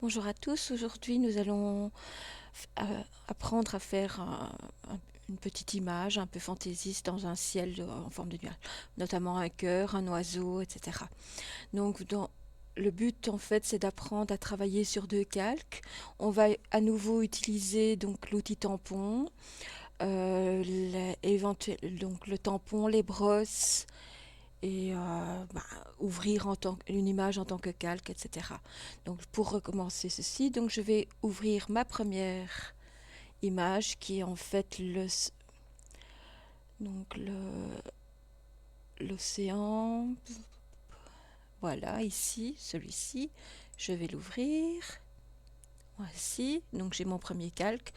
Bonjour à tous, aujourd'hui nous allons apprendre à faire une petite image un peu fantaisiste dans un ciel en forme de nuage, notamment un cœur, un oiseau, etc. Donc le but en fait c'est d'apprendre à travailler sur deux calques. On va à nouveau utiliser donc l'outil tampon, donc le tampon, les brosses et ouvrir une image en tant que calque, etc. Donc pour recommencer ceci, donc je vais ouvrir ma première image qui est en fait donc l'océan. Voilà, ici, celui-ci. Je vais l'ouvrir. Voici, donc j'ai mon premier calque.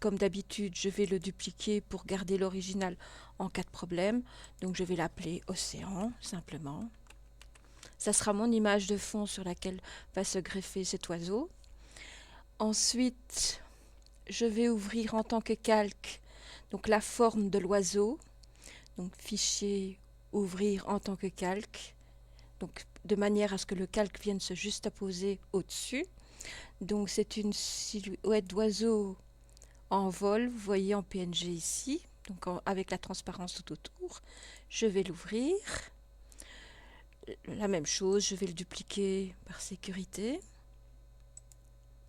Comme d'habitude, je vais le dupliquer pour garder l'original en cas de problème. Donc je vais l'appeler Océan, simplement. Ça sera mon image de fond sur laquelle va se greffer cet oiseau. Ensuite, je vais ouvrir en tant que calque donc la forme de l'oiseau. Donc fichier ouvrir en tant que calque. Donc de manière à ce que le calque vienne se juxtaposer au-dessus. Donc c'est une silhouette d'oiseau en vol, vous voyez en PNG ici, donc avec la transparence tout autour. Je vais l'ouvrir. La même chose, je vais le dupliquer par sécurité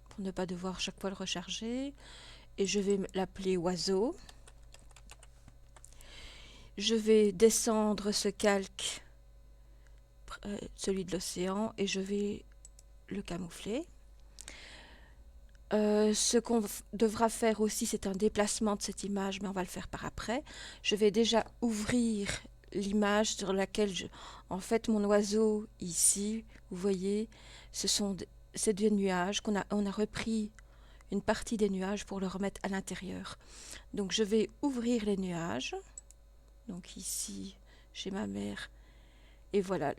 pour ne pas devoir chaque fois le recharger. Et je vais l'appeler oiseau. Je vais descendre ce calque, celui de l'océan, et je vais le camoufler. Ce qu'on devra faire aussi, c'est un déplacement de cette image, mais on va le faire par après. Je vais déjà ouvrir l'image sur laquelle en fait mon oiseau ici, vous voyez, c'est des nuages on a repris une partie des nuages pour le remettre à l'intérieur. Donc je vais ouvrir les nuages. Donc ici, j'ai ma mère. Et voilà.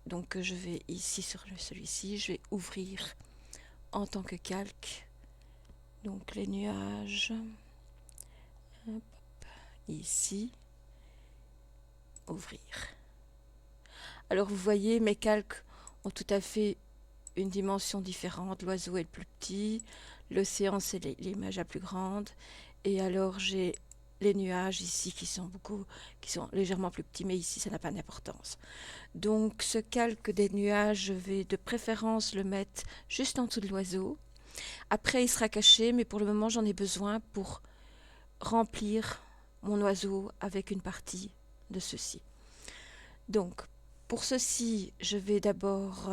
Donc je vais ici sur celui-ci, je vais ouvrir en tant que calque. Donc les nuages. Hop, ici. Ouvrir. Alors vous voyez, mes calques ont tout à fait une dimension différente. L'oiseau est le plus petit. L'océan, c'est l'image la plus grande. Et alors j'ai les nuages ici qui sont légèrement plus petits, mais ici ça n'a pas d'importance. Donc ce calque des nuages, je vais de préférence le mettre juste en dessous de l'oiseau. Après il sera caché, mais pour le moment j'en ai besoin pour remplir mon oiseau avec une partie de ceci. Donc pour ceci, je vais d'abord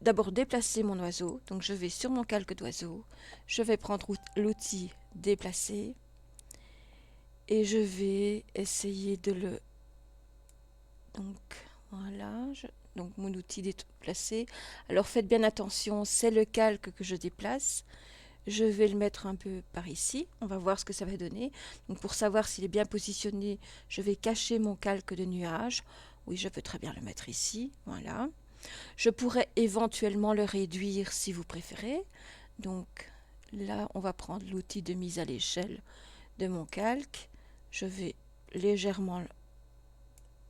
d'abord déplacer mon oiseau. Donc je vais sur mon calque d'oiseau, je vais prendre l'outil déplacer et je vais essayer de le... Donc voilà, donc mon outil déplacé. Alors faites bien attention, c'est le calque que je déplace. Je vais le mettre un peu par ici. On va voir ce que ça va donner. Donc pour savoir s'il est bien positionné, je vais cacher mon calque de nuage. Oui, je peux très bien le mettre ici. Voilà. Je pourrais éventuellement le réduire si vous préférez. Donc là, on va prendre l'outil de mise à l'échelle de mon calque. Je vais légèrement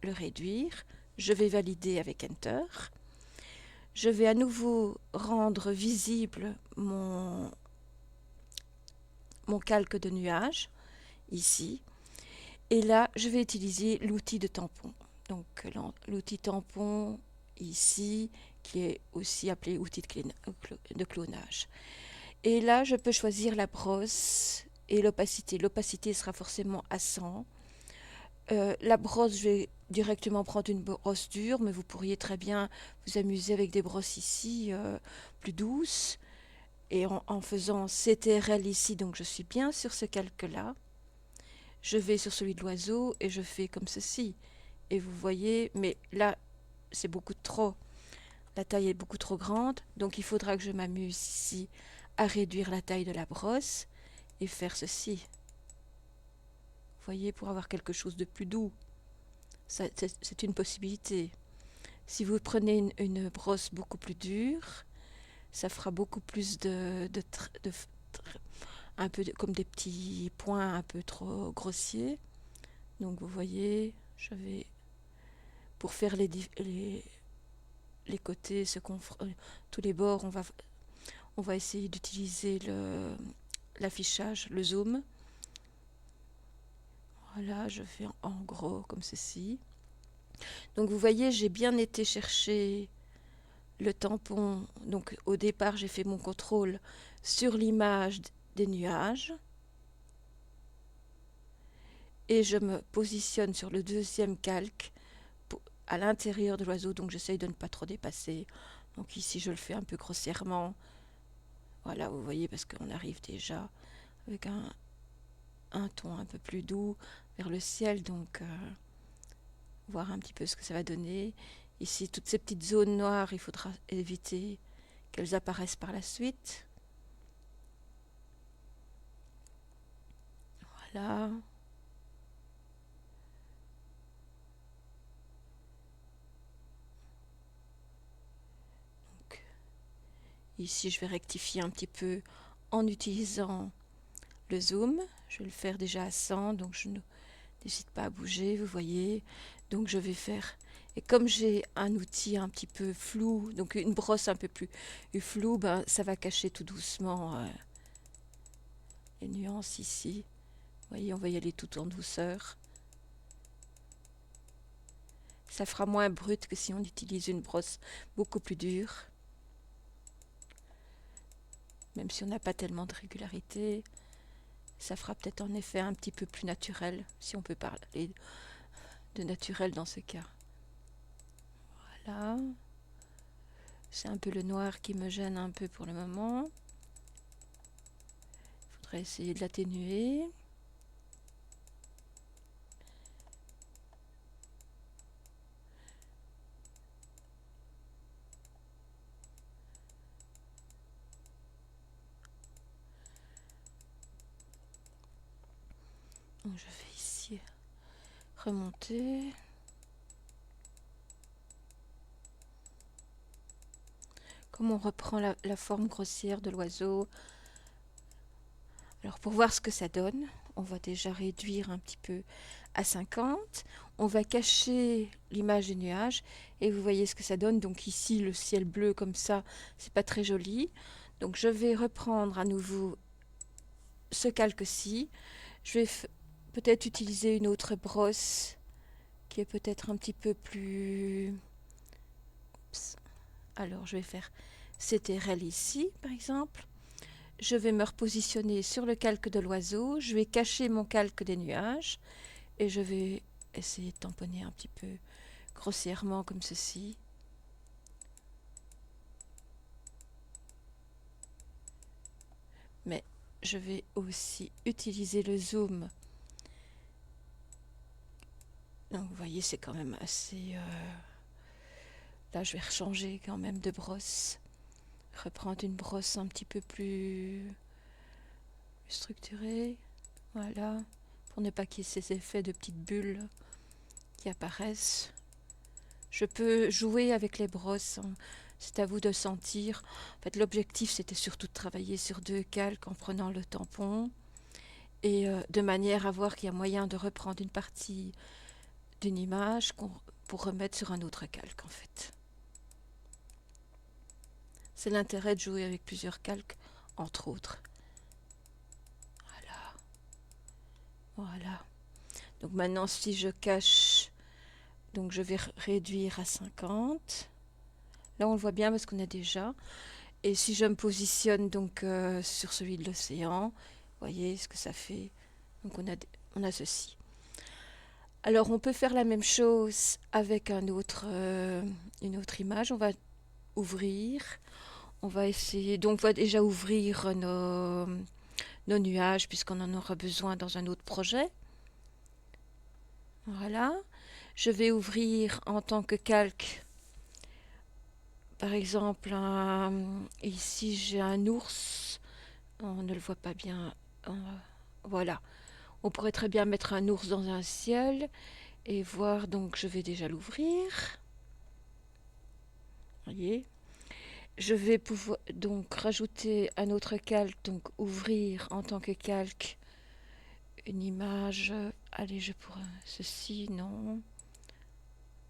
le réduire. Je vais valider avec Enter. Je vais à nouveau rendre visible mon calque de nuage, ici. Et là, je vais utiliser l'outil de tampon. Donc l'outil tampon, ici, qui est aussi appelé outil de clonage. Et là, je peux choisir la brosse et l'opacité. L'opacité sera forcément à 100. La brosse, je vais directement prendre une brosse dure, mais vous pourriez très bien vous amuser avec des brosses ici plus douces. Et en faisant CTRL ici, donc je suis bien sur ce calque-là. Je vais sur celui de l'oiseau et je fais comme ceci. Et vous voyez, mais là, c'est beaucoup trop. La taille est beaucoup trop grande, donc il faudra que je m'amuse ici à réduire la taille de la brosse et faire ceci. Vous voyez, pour avoir quelque chose de plus doux. C'est une possibilité. Si vous prenez une brosse beaucoup plus dure, ça fera beaucoup plus un peu comme des petits points un peu trop grossiers. Donc vous voyez, je vais pour faire les les côtés, tous les bords, on va essayer d'utiliser l'affichage, le zoom. Voilà, je fais en gros comme ceci. Donc vous voyez, j'ai bien été chercher le tampon. Donc au départ, j'ai fait mon contrôle sur l'image des nuages. Et je me positionne sur le deuxième calque à l'intérieur de l'oiseau. Donc j'essaye de ne pas trop dépasser. Donc ici, je le fais un peu grossièrement. Voilà, vous voyez, parce qu'on arrive déjà avec un ton un peu plus doux vers le ciel. Donc voir un petit peu ce que ça va donner. Ici, toutes ces petites zones noires, il faudra éviter qu'elles apparaissent par la suite. Voilà. Donc, ici, je vais rectifier un petit peu en utilisant le zoom. Je vais le faire déjà à 100, donc je n'hésite pas à bouger, vous voyez. Donc je vais faire... Et comme j'ai un outil un petit peu flou, donc une brosse un peu plus floue, ben, ça va cacher tout doucement les nuances ici. Vous voyez, on va y aller tout en douceur. Ça fera moins brut que si on utilise une brosse beaucoup plus dure. Même si on n'a pas tellement de régularité, ça fera peut-être en effet un petit peu plus naturel, si on peut parler de naturel dans ce cas. Voilà. C'est un peu le noir qui me gêne un peu pour le moment. Il faudrait essayer de l'atténuer. Donc je vais ici remonter. Comme on reprend la forme grossière de l'oiseau. Alors pour voir ce que ça donne, on va déjà réduire un petit peu à 50. On va cacher l'image des nuages et vous voyez ce que ça donne. Donc ici le ciel bleu comme ça, c'est pas très joli. Donc je vais reprendre à nouveau ce calque-ci. Je vais peut-être utiliser une autre brosse qui est peut-être un petit peu plus... Oups. Alors je vais faire CTRL ici par exemple. Je vais me repositionner sur le calque de l'oiseau, je vais cacher mon calque des nuages et je vais essayer de tamponner un petit peu grossièrement comme ceci. Mais je vais aussi utiliser le zoom. Donc vous voyez, c'est quand même assez... Là, je vais rechanger quand même de brosse. Reprendre une brosse un petit peu plus structurée. Voilà. Pour ne pas qu'il y ait ces effets de petites bulles qui apparaissent. Je peux jouer avec les brosses. C'est à vous de sentir. En fait, l'objectif, c'était surtout de travailler sur 2 calques en prenant le tampon. Et de manière à voir qu'il y a moyen de reprendre une partie d'une image pour remettre sur un autre calque, en fait. C'est l'intérêt de jouer avec plusieurs calques, entre autres. Voilà. Voilà. Donc maintenant, si je cache, donc je vais réduire à 50. Là, on le voit bien parce qu'on a déjà. Et si je me positionne donc sur celui de l'océan, vous voyez ce que ça fait. Donc on a ceci. Alors on peut faire la même chose avec une autre image. On va ouvrir. On va essayer. Donc on va déjà ouvrir nos nuages puisqu'on en aura besoin dans un autre projet. Voilà. Je vais ouvrir en tant que calque. Par exemple, ici j'ai un ours. On ne le voit pas bien. Voilà. On pourrait très bien mettre un ours dans un ciel et voir. Donc je vais déjà l'ouvrir. Voyez. Je vais pouvoir donc rajouter un autre calque. Donc ouvrir en tant que calque une image. Allez, je pourrais ceci, non.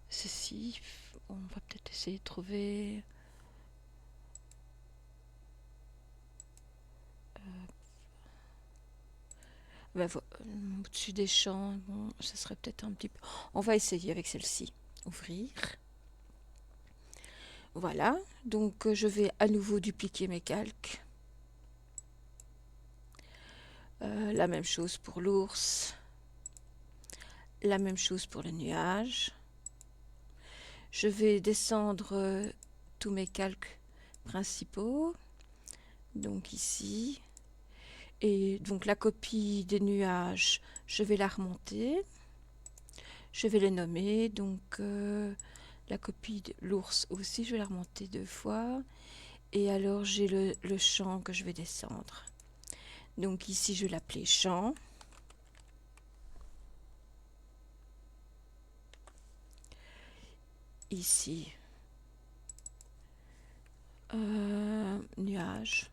ceci. On va peut-être essayer de trouver... Ben, au-dessus des champs, bon, ça serait peut-être un petit peu... On va essayer avec celle-ci. Ouvrir. Voilà. Donc, je vais à nouveau dupliquer mes calques. La même chose pour l'ours. La même chose pour le nuage. Je vais descendre tous mes calques principaux. Donc ici. Et donc la copie des nuages, je vais la remonter. Je vais les nommer. Donc la copie de l'ours aussi, je vais la remonter 2 fois. Et alors j'ai le champ que je vais descendre. Donc ici, je vais l'appeler champ. Ici, nuage.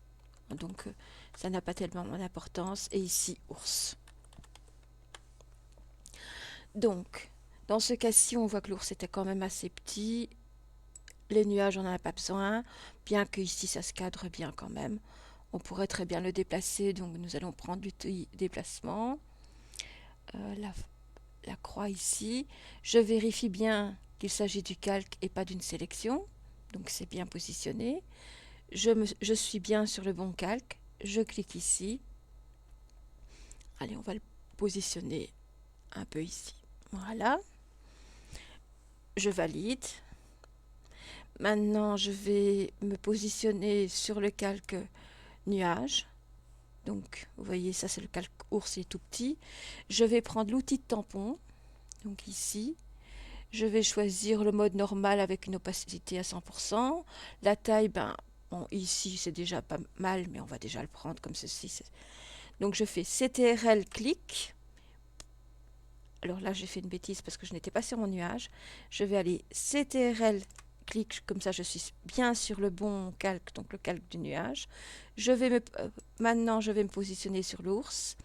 Donc ça n'a pas tellement d'importance. Et ici, ours. Donc, dans ce cas-ci, on voit que l'ours était quand même assez petit. Les nuages, on n'en a pas besoin, bien que ici, ça se cadre bien quand même. On pourrait très bien le déplacer, donc nous allons prendre du déplacement. La croix ici. Je vérifie bien qu'il s'agit du calque et pas d'une sélection. Donc c'est bien positionné. Je suis bien sur le bon calque. Je clique ici. Allez, on va le positionner un peu ici. Voilà. Je valide. Maintenant, je vais me positionner sur le calque nuage. Donc, vous voyez, ça c'est le calque ours, il est tout petit. Je vais prendre l'outil de tampon. Donc ici, je vais choisir le mode normal avec une opacité à 100%. La taille, ben, bon, ici c'est déjà pas mal, mais on va déjà le prendre comme ceci. Donc je fais CTRL clic. Alors là, j'ai fait une bêtise parce que je n'étais pas sur mon nuage. Je vais aller CTRL clic, comme ça je suis bien sur le bon calque, donc le calque du nuage. Maintenant, je vais me positionner sur l'ours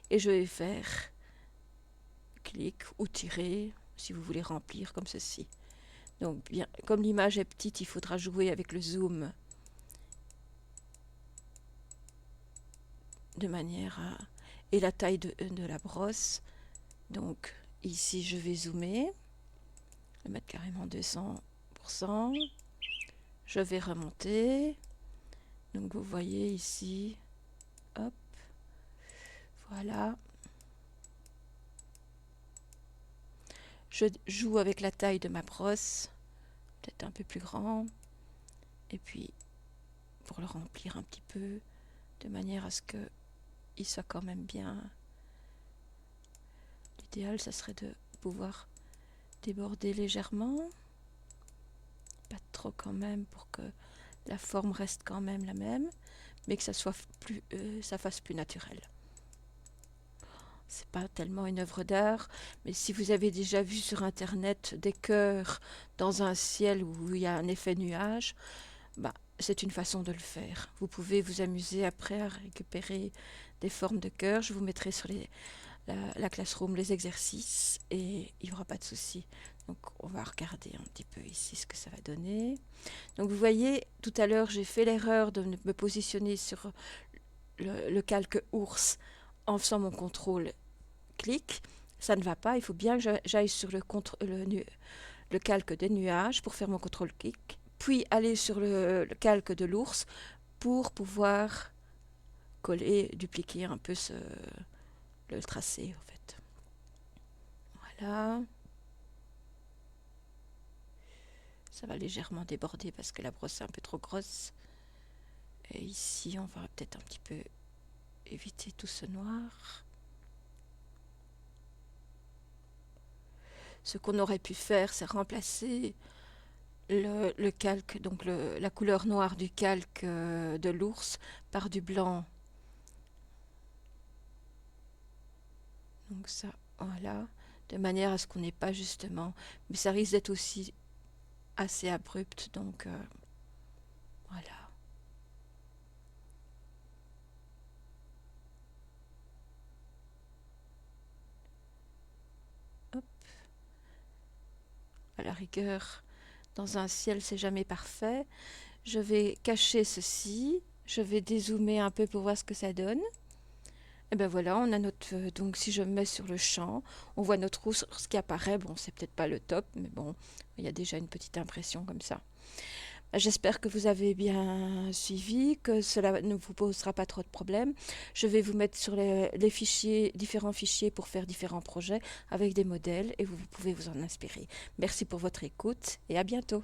et je vais faire clic ou tirer si vous voulez remplir comme ceci. Donc, bien, comme l'image est petite, il faudra jouer avec le zoom de manière à... et la taille de la brosse. Donc, ici, je vais zoomer, le mettre carrément 200%. Je vais remonter. Donc, vous voyez ici, hop, voilà. Je joue avec la taille de ma brosse, peut-être un peu plus grand. Et puis, pour le remplir un petit peu, de manière à ce qu'il soit quand même bien. L'idéal, ça serait de pouvoir déborder légèrement, pas trop quand même, pour que la forme reste quand même la même, mais que ça soit plus, ça fasse plus naturel. C'est pas tellement une œuvre d'art, mais si vous avez déjà vu sur internet des cœurs dans un ciel où il y a un effet nuage, bah, c'est une façon de le faire. Vous pouvez vous amuser après à récupérer des formes de cœur. Je vous mettrai sur la classroom les exercices et il n'y aura pas de souci. Donc on va regarder un petit peu ici ce que ça va donner. Donc vous voyez, tout à l'heure j'ai fait l'erreur de me positionner sur le calque ours en faisant mon contrôle clic. Ça ne va pas, il faut bien que j'aille sur le calque des nuages pour faire mon contrôle clic, puis aller sur le calque de l'ours pour pouvoir coller, dupliquer un peu le tracé en fait. Voilà. Ça va légèrement déborder parce que la brosse est un peu trop grosse. Et ici, on va peut-être un petit peu éviter tout ce noir. Ce qu'on aurait pu faire, c'est remplacer le calque, donc la couleur noire du calque de l'ours par du blanc. Donc ça, voilà, de manière à ce qu'on n'ait pas justement... Mais ça risque d'être aussi assez abrupt, donc voilà. Hop. à la rigueur, dans un ciel, c'est jamais parfait. Je vais cacher ceci. Je vais dézoomer un peu pour voir ce que ça donne. Et ben voilà, on a notre. Donc si je me mets sur le champ, on voit notre ours qui apparaît. Bon, c'est peut-être pas le top, mais bon, il y a déjà une petite impression comme ça. J'espère que vous avez bien suivi, que cela ne vous posera pas trop de problèmes. Je vais vous mettre sur les fichiers, différents fichiers pour faire différents projets avec des modèles et vous pouvez vous en inspirer. Merci pour votre écoute et à bientôt.